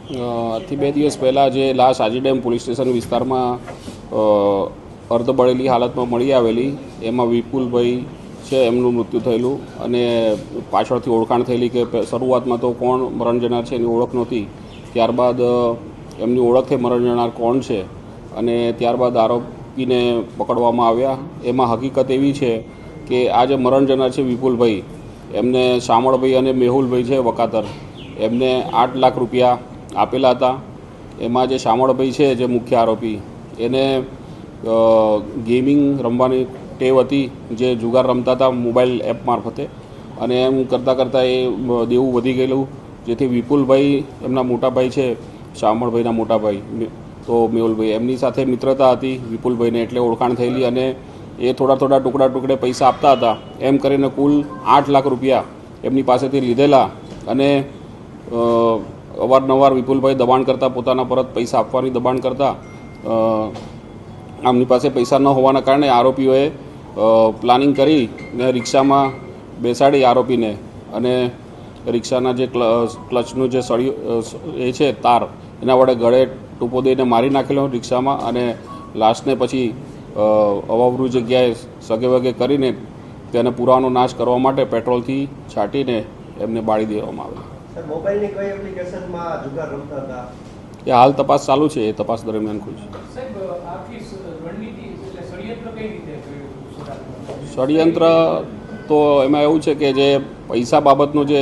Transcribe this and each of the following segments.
આજથી 2 દિવસ પહેલાં જે લાશ આજી ડેમ પોલીસ સ્ટેશન વિસ્તારમાં અર્ધ બળેલી હાલતમાં મળી આવેલી, એમાં વિપુલભાઈ છે એમનું મૃત્યુ થયેલું અને પાછળથી ઓળખાણ થયેલી કે શરૂઆતમાં તો કોણ મરણ જનાર છે એની ઓળખ નહોતી. ત્યારબાદ એમની ઓળખ થઈ મરણ જનાર કોણ છે અને ત્યારબાદ આરોપીને પકડવામાં આવ્યા. એમાં હકીકત એવી છે કે આ જે મરણ જનાર છે વિપુલભાઈ, એમને શામળભાઈ અને મેહુલભાઈ છે વકાતર, એમને 8 લાખ રૂપિયા આપેલા હતા. એમાં જે શામળભાઈ છે જે મુખ્ય આરોપી, એને ગેમિંગ રમવાની ટેવ હતી, જે જુગાર રમતા હતા મોબાઈલ એપ મારફતે, અને એમ કરતાં કરતાં એ દેવું વધી ગયેલું, જેથી વિપુલભાઈ એમના મોટાભાઈ છે, શામળભાઈના મોટાભાઈ તો મેહુલભાઈ, એમની સાથે મિત્રતા હતી વિપુલભાઈને, એટલે ઓળખાણ થયેલી અને એ થોડા ટુકડે પૈસા આપતા હતા. એમ કરીને કુલ 8 લાખ રૂપિયા એમની પાસેથી લીધેલા અને અવારનવાર વિપુલભાઈ દબાણ કરતા, પોતાના પરત પૈસા આપવાની દબાણ કરતા. આમની પાસે પૈસા ન હોવાના કારણે આરોપીઓએ પ્લાનિંગ કરીને રિક્ષામાં બેસાડી આરોપીને અને રિક્ષાના જે ક્લચનું જે સળિયું એ છે તાર, એના વડે ગળે ટૂંપો દઈને મારી નાખેલો રિક્ષામાં અને લાશને પછી અવાવરૂ જગ્યાએ સગેવગે કરીને તેને પુરાવાનો નાશ કરવા માટે પેટ્રોલથી છાંટીને એમને બાળી દેવામાં આવે. મોબાઈલની કઈ એપ્લિકેશનમાં જુગાર રમતા હતા એ હાલ તપાસ ચાલુ છે, એ તપાસ દરમિયાન ખુલશે. ષડયંત્ર તો એમાં એવું છે કે જે પૈસા બાબતનું જે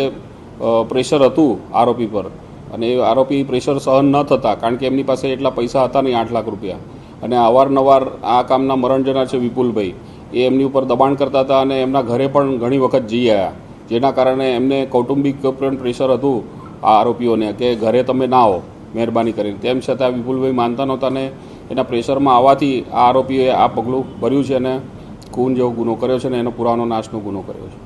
પ્રેશર હતું આરોપી પર, અને એ આરોપી પ્રેશર સહન ન થતા, કારણ કે એમની પાસે એટલા પૈસા હતા નહીં 8 લાખ રૂપિયા, અને અવારનવાર આ કામના મરણ જનાર છે વિપુલભાઈ, એ એમની ઉપર દબાણ કરતા હતા અને એમના ઘરે પણ ઘણી વખત જઈ આવ્યા, જેના કારણે એમને કૌટુંબિક પણ પ્રેશર હતું આ આરોપીઓને કે ઘરે તમે ના આવો મહેરબાની કરીને. તેમ છતાં વિપુલભાઈ માનતા નહોતા અને એના પ્રેશરમાં આવવાથી આ આરોપીઓએ આ પગલું ભર્યું છે અને ખૂન જેવો ગુનો કર્યો છે અને એનો પુરાવાનો નાશનો ગુનો કર્યો છે.